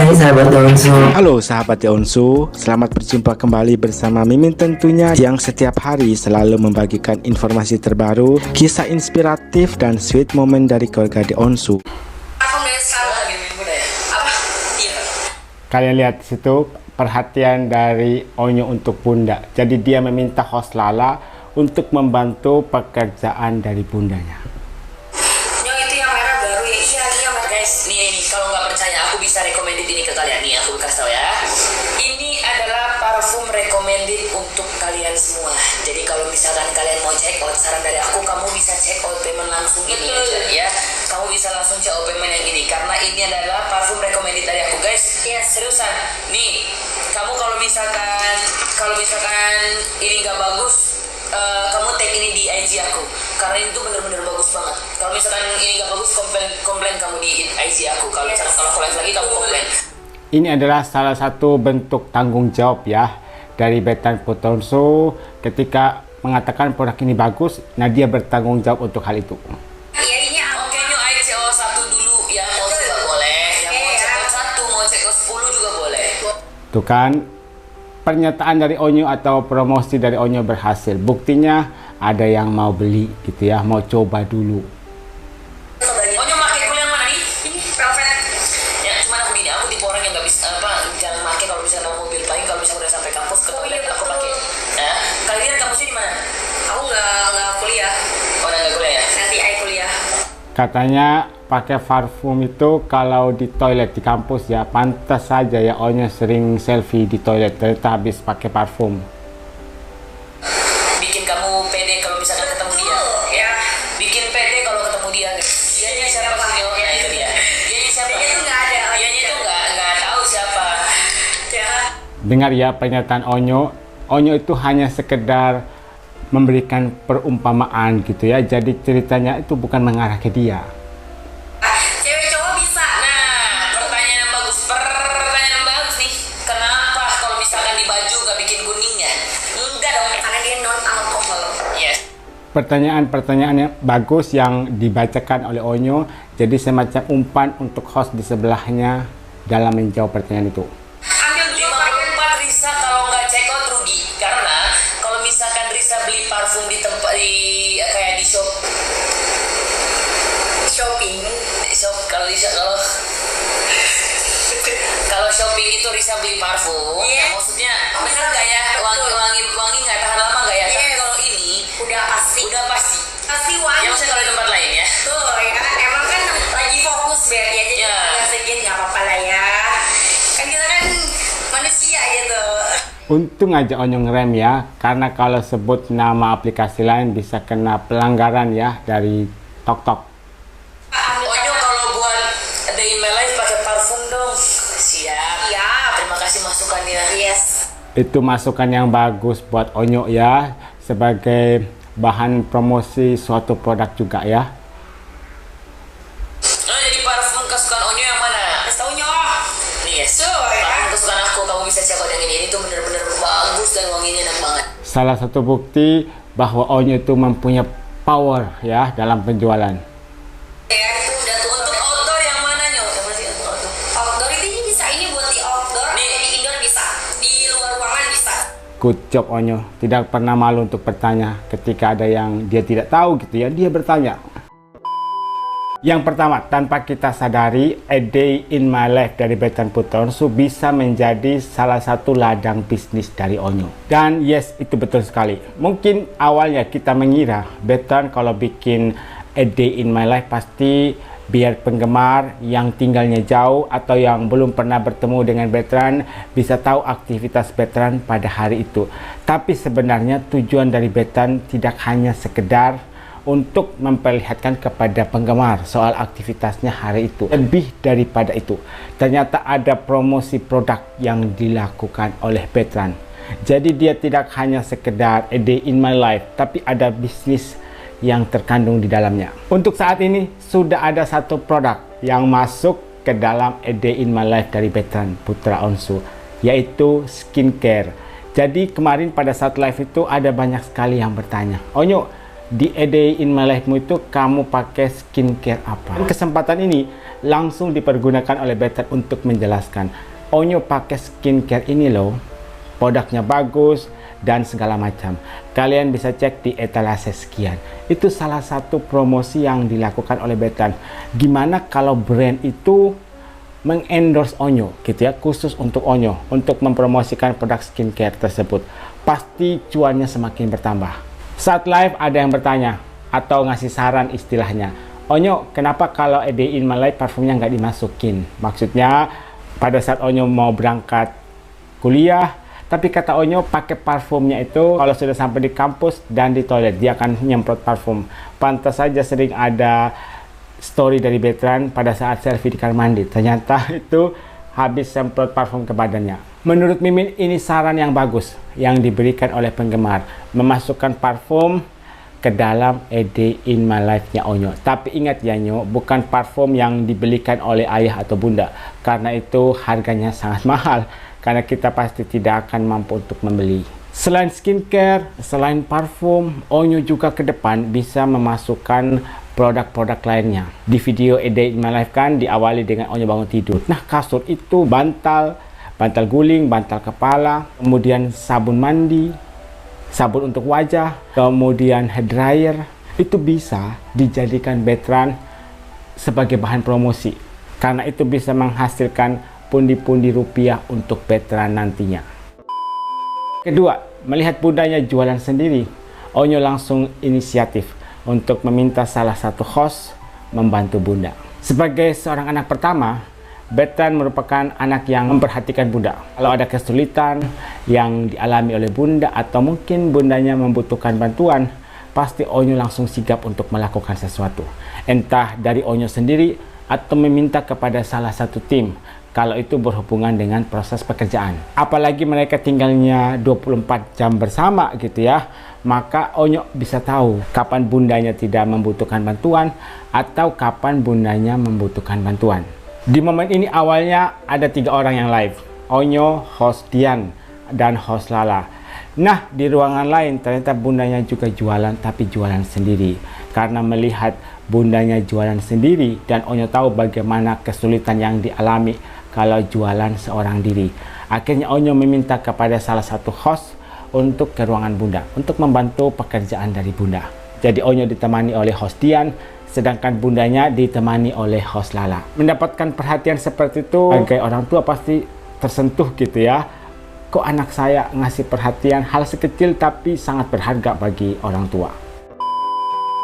Hai sahabat Onsu. Halo sahabat Onsu, selamat berjumpa kembali bersama Mimin tentunya yang setiap hari selalu membagikan informasi terbaru, kisah inspiratif dan sweet moment dari keluarga di Onsu. Kalian lihat di situ perhatian dari Onyo untuk Bunda. Jadi dia meminta host Lala untuk membantu pekerjaan dari bundanya. Kalau nggak percaya aku bisa recommended ini ke kalian nih, aku kasih tau ya. Ini adalah parfum recommended untuk kalian semua. Jadi kalau misalkan kalian mau check out, saran dari aku, kamu bisa check out payment langsung ini aja ya. Kamu bisa langsung check out payment yang ini karena ini adalah parfum recommended dari aku guys. Yes, seriusan. Nih, kamu kalau misalkan ini nggak bagus, kamu tag ini di IG aku karena itu bener-bener bagus banget. Kalau misalkan ini nggak bagus, komplain kamu di IG aku. Kalau misalkan kalau live lagi kamu komplain. Ini adalah salah satu bentuk tanggung jawab ya dari Bethan Putra Onsu ketika mengatakan produk ini bagus. Nah, dia bertanggung jawab untuk hal itu. Oke, new ICO 1 dulu ya, mau juga boleh. Yang mau check out 1, mau check out 10 juga boleh. Tuh kan, pernyataan dari Onyo atau promosi dari Onyo berhasil. Buktinya ada yang mau beli gitu ya, mau coba dulu. Onyo pakai kuliah mana nih? Ini Velvet. Ya, cuma aku gini, aku tipe orang yang nggak bisa jangan pakai kalau misalnya naik mobil. Paling kalau misalnya udah sampai kampus ke toilet aku pakai. Ya, kalian kampusnya di mana? Aku nggak kuliah. Oh, nggak kuliah ya? Nanti kuliah. Katanya pakai parfum itu kalau di toilet di kampus ya, pantas saja ya Onyo sering selfie di toilet ternyata habis pakai parfum. Bikin kamu pede kalau misalkan ketemu dia. Ya, bikin pede kalau ketemu dia. Dianya siapa sih? Ya itu dia. Dianya siapa? Dianya tuh nggak ada. Dianya tuh nggak tahu siapa. Ya. Dengar ya pernyataan Onyo. Onyo itu hanya sekedar memberikan perumpamaan gitu ya. Jadi ceritanya itu bukan mengarah ke dia. Cewek cowok bisa. Nah, pertanyaan yang bagus nih. Kenapa kalau misalkan di baju gak bikin kuningnya? Enggak dong, karena dia non alkohol. Yes. Pertanyaan-pertanyaan yang bagus yang dibacakan oleh Onyo jadi semacam umpan untuk host di sebelahnya dalam menjawab pertanyaan itu. Ambil 54 Risa kalau nggak check out rugi. Karena kalau misalkan Risa beli parfum di tempat kayak di kalau shopping itu Risa beli parfum, ya maksudnya bener nggak ya, wangi nggak tahan lama nggak ya? Tapi kalau ini udah pasti wangi. Yang saya kalau di tempat lain ya. Tuh ya, emang kan lagi fokus biar ya, jadi nggak sedikit nggak apa-apa lah ya. Kan kita kan manusia gitu. Untung aja Onyo ngerem ya, karena kalau sebut nama aplikasi lain bisa kena pelanggaran ya dari TokTok. Onyo kalau buat Day in My Life pakai parfum dong. Siap. Terima kasih masukannya. Yes. Itu masukan yang bagus buat Onyo ya, sebagai bahan promosi suatu produk juga ya. Nah, jadi parfum kesukaan Onyo yang mana? Kasih tau Onyo. Nih ya, parfum kesukaan aku, kamu bisa check out yang ini. Ini tuh bener-bener bagus dan wanginya enak banget. Salah satu bukti bahwa Onyo itu mempunyai power ya dalam penjualan. Ya, itu udah tuh. Untuk outdoor yang mana Nyo? Yang masih outdoor? Outdoor ini bisa, ini buat di outdoor, di indoor bisa, di luar ruangan bisa. Good job Onyo, tidak pernah malu untuk bertanya ketika ada yang dia tidak tahu gitu ya, dia bertanya. Yang pertama, tanpa kita sadari, A Day in My Life dari Bethan Putra Onsu bisa menjadi salah satu ladang bisnis dari Onyo. Dan yes, itu betul sekali. Mungkin awalnya kita mengira Bethan kalau bikin A Day in My Life pasti biar penggemar yang tinggalnya jauh atau yang belum pernah bertemu dengan Bethan bisa tahu aktivitas Bethan pada hari itu. Tapi sebenarnya tujuan dari Bethan tidak hanya sekedar untuk memperlihatkan kepada penggemar soal aktivitasnya hari itu. Lebih daripada itu, ternyata ada promosi produk yang dilakukan oleh Bethan. Jadi dia tidak hanya sekedar A Day in My Life, tapi ada bisnis yang terkandung di dalamnya. Untuk saat ini sudah ada satu produk yang masuk ke dalam A Day in My Life dari Bethan Putra Onsu, yaitu skincare. Jadi kemarin pada saat live itu ada banyak sekali yang bertanya, Onyo, di A Day in My Life-mu itu kamu pakai skincare apa? Kesempatan ini langsung dipergunakan oleh Bethan untuk menjelaskan, Onyo pakai skincare ini loh, produknya bagus dan segala macam. Kalian bisa cek di etalase sekian. Itu salah satu promosi yang dilakukan oleh Bethan. Gimana kalau brand itu mengendorse Onyo gitu ya, khusus untuk Onyo, untuk mempromosikan produk skincare tersebut. Pasti cuannya semakin bertambah. Saat live ada yang bertanya atau ngasih saran istilahnya, Onyo kenapa kalau A Day in My Life parfumnya nggak dimasukin? Maksudnya pada saat Onyo mau berangkat kuliah, tapi kata Onyo pakai parfumnya itu kalau sudah sampai di kampus dan di toilet dia akan nyemprot parfum. Pantas saja sering ada story dari Bethan pada saat selfie di kamar mandi, ternyata itu habis semprot parfum ke badannya. Menurut Mimin ini saran yang bagus yang diberikan oleh penggemar, memasukkan parfum ke dalam A Day in My Life-nya Onyo. Tapi ingat ya Nyo, bukan parfum yang dibelikan oleh ayah atau bunda, karena itu harganya sangat mahal, karena kita pasti tidak akan mampu untuk membeli. Selain skincare, selain parfum, Onyo juga ke depan bisa memasukkan produk-produk lainnya. Di video A Day in My Life kan diawali dengan Onyo bangun tidur. Nah, kasur itu bantal guling, bantal kepala, kemudian sabun mandi, sabun untuk wajah, kemudian hair dryer, itu bisa dijadikan Bethan sebagai bahan promosi, karena itu bisa menghasilkan pundi-pundi rupiah untuk Bethan nantinya. Kedua, melihat bundanya jualan sendiri, Onyo langsung inisiatif untuk meminta salah satu host membantu bunda. Sebagai seorang anak pertama, Bethan merupakan anak yang memperhatikan bunda. Kalau ada kesulitan yang dialami oleh bunda atau mungkin bundanya membutuhkan bantuan, pasti Onyo langsung sigap untuk melakukan sesuatu. Entah dari Onyo sendiri atau meminta kepada salah satu tim kalau itu berhubungan dengan proses pekerjaan. Apalagi mereka tinggalnya 24 jam bersama gitu ya, maka Onyo bisa tahu kapan bundanya tidak membutuhkan bantuan atau kapan bundanya membutuhkan bantuan. Di momen ini awalnya ada 3 orang yang live, Onyo, host Dian, dan host Lala. Nah, di ruangan lain ternyata bundanya juga jualan, tapi jualan sendiri. Karena melihat bundanya jualan sendiri dan Onyo tahu bagaimana kesulitan yang dialami kalau jualan seorang diri. Akhirnya Onyo meminta kepada salah satu host untuk ke ruangan bunda, untuk membantu pekerjaan dari bunda. Jadi Onyo ditemani oleh host Dian, sedangkan bundanya ditemani oleh host Lala. Mendapatkan perhatian seperti itu, sebagai orang tua pasti tersentuh gitu ya. Kok anak saya ngasih perhatian, hal sekecil tapi sangat berharga bagi orang tua.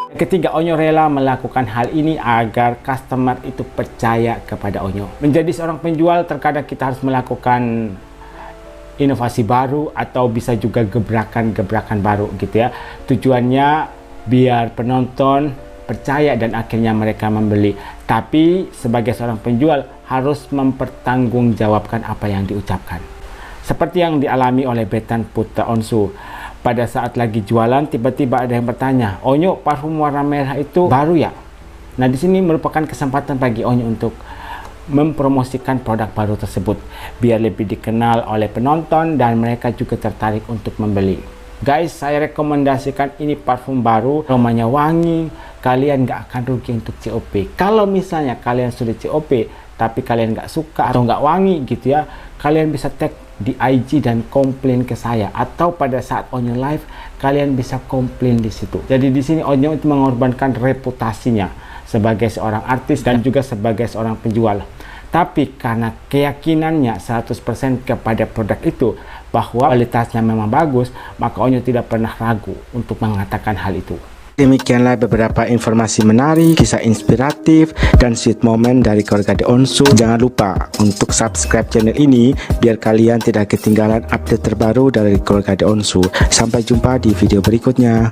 Ketiga, Onyo rela melakukan hal ini agar customer itu percaya kepada Onyo. Menjadi seorang penjual terkadang kita harus melakukan inovasi baru atau bisa juga gebrakan-gebrakan baru gitu ya. Tujuannya biar penonton percaya dan akhirnya mereka membeli. Tapi sebagai seorang penjual harus mempertanggungjawabkan apa yang diucapkan. Seperti yang dialami oleh Bethan Putra Onsu. Pada saat lagi jualan tiba-tiba ada yang bertanya, Onyo parfum warna merah itu baru ya? Nah, di sini merupakan kesempatan bagi Onyo untuk mempromosikan produk baru tersebut biar lebih dikenal oleh penonton dan mereka juga tertarik untuk membeli. Guys, saya rekomendasikan ini parfum baru, aromanya wangi, kalian nggak akan rugi untuk COP. Kalau misalnya kalian sudah COP tapi kalian nggak suka atau nggak wangi gitu ya, kalian bisa tag di IG dan komplain ke saya, atau pada saat Onyo live kalian bisa komplain di situ. Jadi di sini Onyo itu mengorbankan reputasinya sebagai seorang artis dan juga sebagai seorang penjual. Tapi karena keyakinannya 100% kepada produk itu bahwa kualitasnya memang bagus, maka Onyo tidak pernah ragu untuk mengatakan hal itu. Demikianlah beberapa informasi menarik, kisah inspiratif, dan sweet moment dari keluarga The Onsu. Jangan lupa untuk subscribe channel ini biar kalian tidak ketinggalan update terbaru dari keluarga The Onsu. Sampai jumpa di video berikutnya.